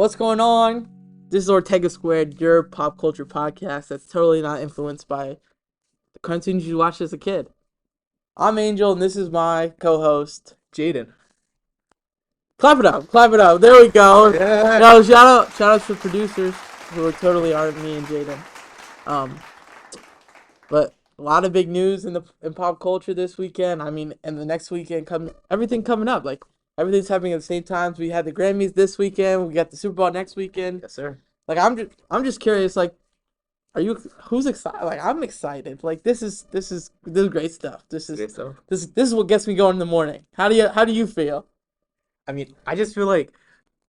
What's going on? This is Ortega Squared, your pop culture podcast that's totally not influenced by the cartoons you watched as a kid. I'm Angel, and this is my co-host, Jaden. Clap it up. There we go. Yeah. No, shout out to the producers who totally aren't me and Jaden. But a lot of big news in pop culture this weekend. I mean, and the next weekend everything coming up. Like everything's happening at the same time. We had the Grammys this weekend. We got the Super Bowl next weekend. Yes, sir. Like I'm just curious. Like, who's excited? Like I'm excited. Like this is great stuff. This is what gets me going in the morning. How do you feel? I mean, I just feel like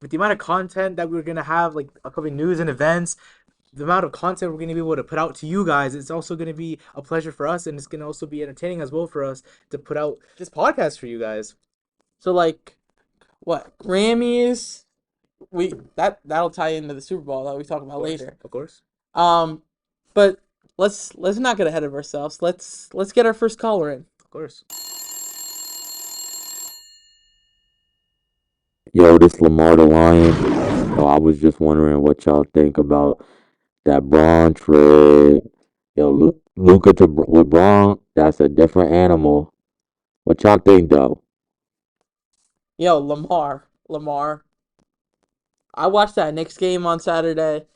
with the amount of content that we're gonna have, like upcoming news and events, the amount of content we're gonna be able to put out to you guys, it's also gonna be a pleasure for us, and it's gonna also be entertaining as well for us to put out this podcast for you guys. So like, what Grammys? That'll tie into the Super Bowl that we talk about later. Of course. But let's not get ahead of ourselves. Let's get our first caller in. Of course. Yo, this Lemar the Lion. So I was just wondering what y'all think about that Braun trade. Yo, Luka to LeBron, that's a different animal. What y'all think though? Yo, Lamar. I watched that Knicks game on Saturday.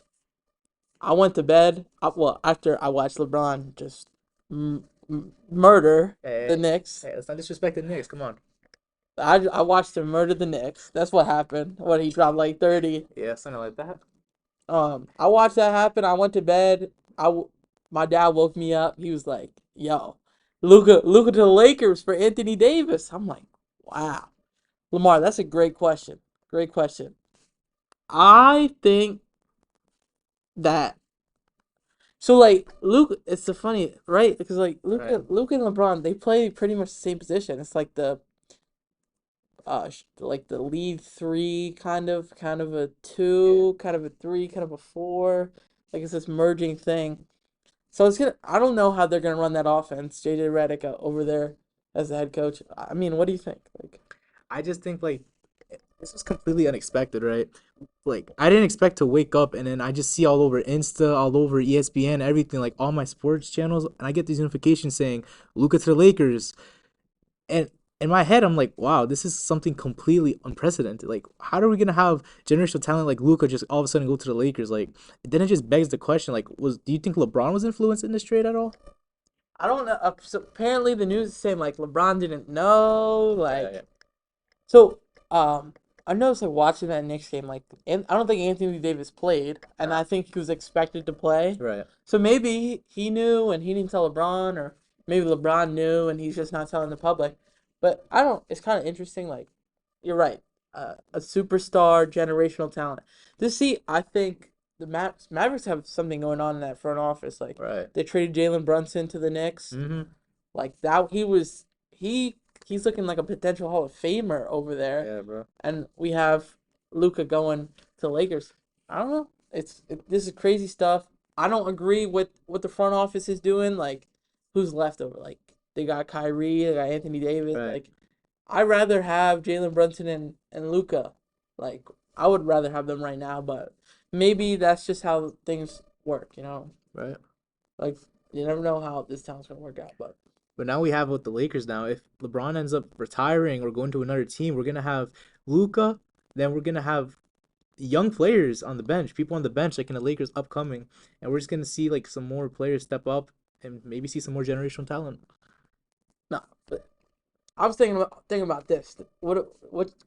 I went to bed. After I watched LeBron just murder the Knicks. Hey, let's not disrespect the Knicks. Come on. I watched him murder the Knicks. That's what happened when he dropped like 30. Yeah, something like that. I watched that happen. I went to bed. My dad woke me up. He was like, "Yo, Luka to the Lakers for Anthony Davis." I'm like, "Wow, Lamar, that's a great question. Great question." I think that like Luka. It's the funny, right? Because like Luka and LeBron, they play pretty much the same position. It's like the the lead three, kind of a two, kind of a three, kind of a four. Like it's this merging thing. So I don't know how they're gonna run that offense. JJ Redick over there as the head coach. I mean, what do you think? Like, I just think like this was completely unexpected, right? Like I didn't expect to wake up and then I just see all over Insta, all over ESPN, everything, like all my sports channels, and I get these notifications saying Luka to the Lakers, and in my head I'm like, wow, this is something completely unprecedented. Like, how are we gonna have generational talent like Luka just all of a sudden go to the Lakers? Like, then it just begs the question, like, do you think LeBron was influenced in this trade at all? I don't know. So apparently the news is saying like LeBron didn't know. Like, Yeah. So I noticed like watching that Knicks game, like, and I don't think Anthony Davis played, and I think he was expected to play. Right. So maybe he knew and he didn't tell LeBron, or maybe LeBron knew and he's just not telling the public. But I don't. It's kind of interesting. Like, you're right. A superstar, generational talent. I think the Mavericks have something going on in that front office. Like, Right. they traded Jalen Brunson to the Knicks. Mm-hmm. Like that, he's looking like a potential Hall of Famer over there. Yeah, bro. And we have Luka going to Lakers. I don't know. This is crazy stuff. I don't agree with what the front office is doing. Like, who's left over? Like, they got Kyrie, they got Anthony Davis. Right. Like, I'd rather have Jalen Brunson and Luka. Like, I would rather have them right now, but maybe that's just how things work, you know? Right. Like, you never know how this town's going to work out, but. But now we have with the Lakers now. If LeBron ends up retiring or going to another team, we're gonna have Luka. Then we're gonna have young players on the bench, people on the bench, like in the Lakers upcoming, and we're just gonna see like some more players step up and maybe see some more generational talent. No, but I was thinking about this. What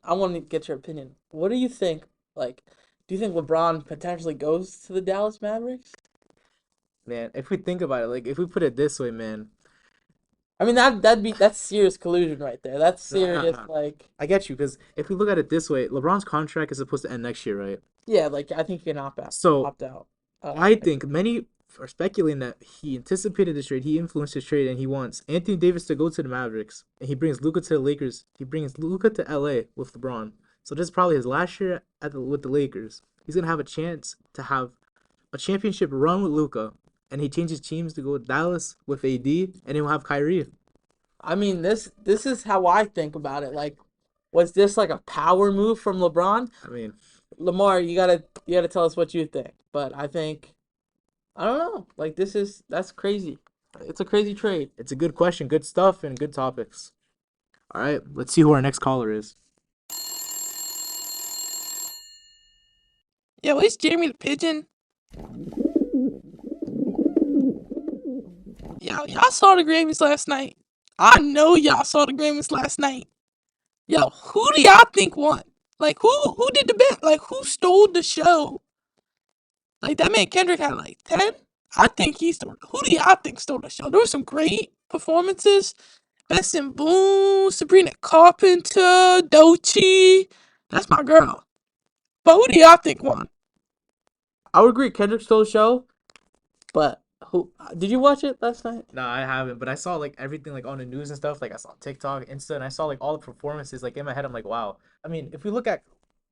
I want to get your opinion. What do you think? Like, do you think LeBron potentially goes to the Dallas Mavericks? Man, if we think about it, like if we put it this way, man, I mean that's serious collusion right there. That's serious. Like, I get you, because if we look at it this way, LeBron's contract is supposed to end next year, right? yeah, like I think you can opt out. So Opt out. I think many are speculating that he anticipated this trade, he influenced this trade, and he wants Anthony Davis to go to the Mavericks, and he brings Luka to the Lakers. He brings Luka to LA with LeBron. So this is probably his last year with the Lakers. He's gonna have a chance to have a championship run with Luka, and he changes teams to go with Dallas with AD, and he'll have Kyrie. I mean, this is how I think about it. Like, was this like a power move from LeBron? I mean, Lemar, you gotta tell us what you think. But I think I don't know. Like that's crazy. It's a crazy trade. It's a good question, good stuff, and good topics. All right, let's see who our next caller is. Yo, it's Jerremy the Pidgeon. Y'all saw the Grammys last night. I know y'all saw the Grammys last night. Yo, who do y'all think won? Like who did the best? Like who stole the show? Like that man Kendrick had like 10. I think he stole. Who do y'all think stole the show? There were some great performances. Benson Boone, Sabrina Carpenter, Doechii. That's my girl. But who do y'all think won? I would agree. Kendrick stole the show. But who did you watch it last night? No, I haven't, but I saw like everything like on the news and stuff. Like I saw TikTok, Insta, and I saw like all the performances. Like in my head, I'm like, wow. I mean, if we look at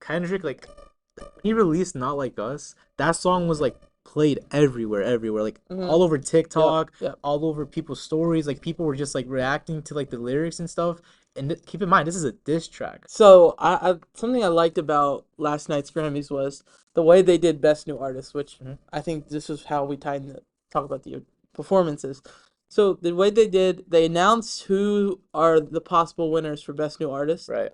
Kendrick, like when he released "Not Like Us," that song was like played everywhere, like all over TikTok, Yep. all over people's stories. Like people were just like reacting to like the lyrics and stuff. And keep in mind, this is a diss track. So I something I liked about last night's Grammys was the way they did Best New Artist, which I think this is how we talk about the performances. So the way they announced who are the possible winners for Best New Artist. Right.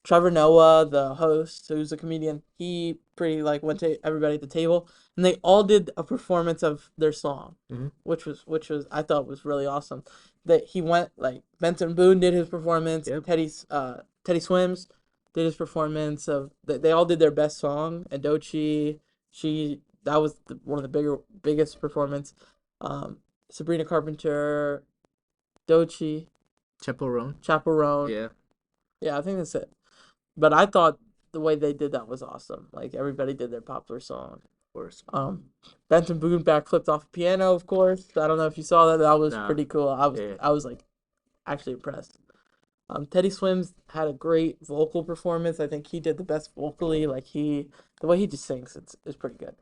Trevor Noah, the host, who's a comedian, he pretty like went to everybody at the table, and they all did a performance of their song, which was I thought was really awesome. That he went like Benson Boone did his performance, Yep. Teddy Swims did his performance of they all did their best song, and Doechii, that was one of the biggest performance. Sabrina Carpenter, Doechii, Chaperone. Yeah, I think that's it. But I thought the way they did that was awesome. Like everybody did their popular song. Of course. Benson Boone backflipped off a piano, of course. I don't know if you saw that. That was Nah. pretty cool. I was like actually impressed. Teddy Swims had a great vocal performance. I think he did the best vocally. Like the way he just sings, it's pretty good.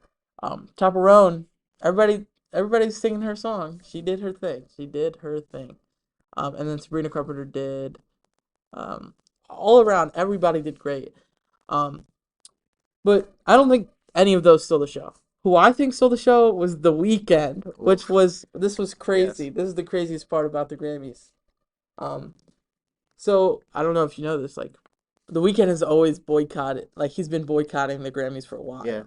Chaperone, everybody's singing her song. She did her thing. And then Sabrina Carpenter did. All around, everybody did great. But I don't think any of those stole the show. Who I think stole the show was The Weeknd, which was crazy. Yes. This is the craziest part about the Grammys. So I don't know if you know this, like The Weeknd has always boycotted, like he's been boycotting the Grammys for a while. Yeah.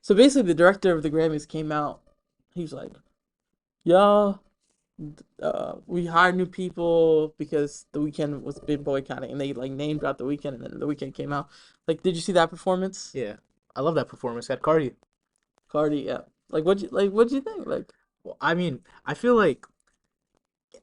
So basically, the director of the Grammys came out. He was like, "Y'all, we hired new people because The Weeknd was been boycotting," and they like name dropped The Weeknd, and then The Weeknd came out. Like, did you see that performance? Yeah. I love that performance. Had Cardi. Yeah. What'd you think? Like, Well, I mean, I feel like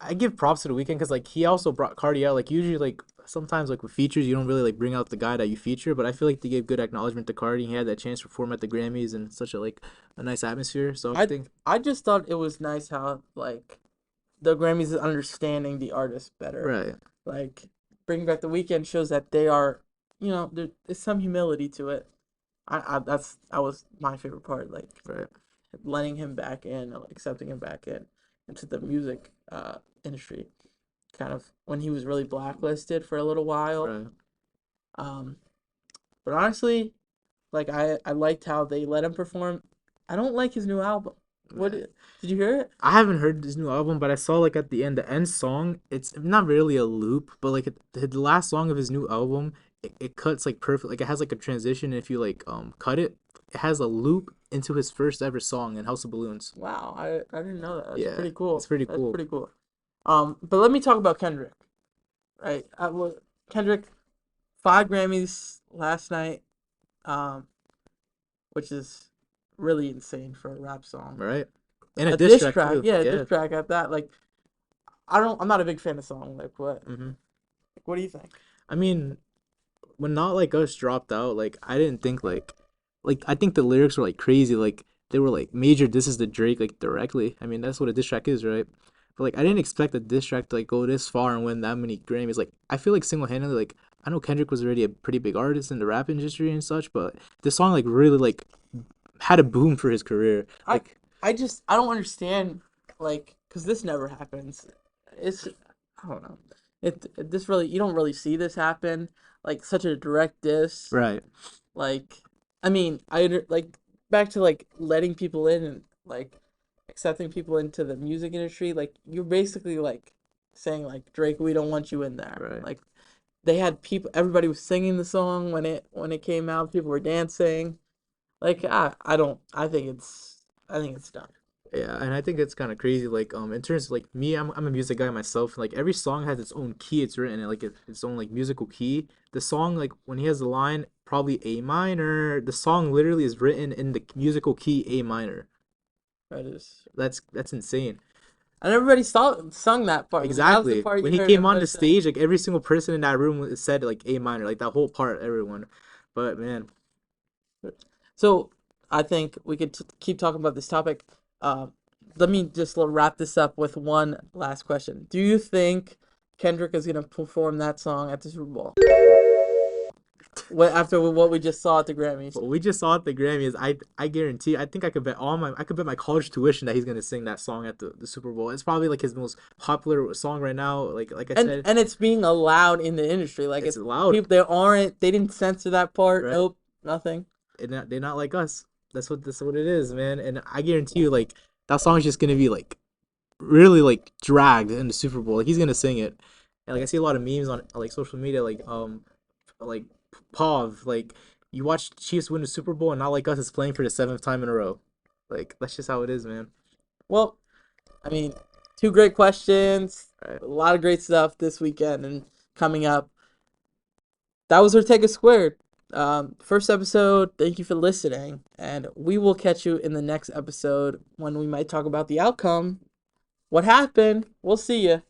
I give props to The Weeknd because like he also brought Cardi out. Like usually, like sometimes like with features, you don't really like bring out the guy that you feature. But I feel like they gave good acknowledgement to Cardi. He had that chance to perform at the Grammys and such a nice atmosphere. So I think I just thought it was nice how like the Grammys is understanding the artist better. right. Like bringing back The Weeknd shows that they are, there's some humility to it. That was my favorite part. Like Right. letting him back in, or accepting him back into the music industry, kind of when he was really blacklisted for a little while. Right. But honestly, like I liked how they let him perform. I don't like his new album. What did you hear it? I haven't heard this new album, but I saw like at the end song. It's not really a loop, but like the last song of his new album, it cuts like perfect. Like it has like a transition. And if you like cut it, it has a loop into his first ever song in House of Balloons. Wow, I didn't know that. That's Yeah, pretty cool. it's pretty That's cool. pretty cool. But let me talk about Kendrick. Right, Kendrick, 5 Grammys last night, which is really insane for a rap song. Right. And a diss diss track too. yeah, a diss track at that. Like, I'm not a big fan of the song. Like, what? Like, what do you think? I mean, when Not Like Us dropped out, like I didn't think like I think the lyrics were like crazy. Like they were like major disses to Drake like directly. I mean that's what a diss track is, right? But like I didn't expect a diss track to like go this far and win that many Grammys. Like I feel like single handedly, like I know Kendrick was already a pretty big artist in the rap industry and such, but this song like really like had a boom for his career. Like I don't understand, like, because this never happens. I don't know. This really, you don't really see this happen, like such a direct diss. Right. Like, I mean, like back to like letting people in and like accepting people into the music industry. Like, you're basically like saying like, Drake, we don't want you in there. Right. Like, they had people, everybody was singing the song when it came out. People were dancing. Like, I think it's done. Yeah, and I think it's kind of crazy. Like, in terms of like me, I'm a music guy myself. Like every song has its own key. It's written in like its own like musical key. The song, like when he has the line, probably A minor. The song literally is written in the musical key A minor. That is, That's insane. and everybody sung that part. Like, that was the Exactly. part When you he heard came on everybody the sing. stage, like every single person in that room said like A minor, like that whole part, everyone. But man, So I think we could keep talking about this topic. Uh, Let me just wrap this up with one last question. Do you think Kendrick is gonna perform that song at the Super Bowl? After what we just saw at the Grammys? what we just saw at the Grammys, I guarantee, I think I could bet my college tuition that he's gonna sing that song at the Super Bowl. It's probably like his most popular song right now. Like I said, And it's being allowed in the industry. Like, it's it's loud, people, they didn't censor that part. right? Nope, nothing. They're not like us. That's what it is, man. And I guarantee you, like that song is just gonna be like really like dragged in the Super Bowl. Like he's gonna sing it, and like I see a lot of memes on like social media, like Pav, like you watch Chiefs win the Super Bowl, and not like us is playing for the seventh time in a row. Like that's just how it is, man. Well, I mean, two great questions. Right. A lot of great stuff this weekend and coming up. That was Ortega Squared. First episode. Thank you for listening, and we will catch you in the next episode when we might talk about the outcome. What happened? We'll see you.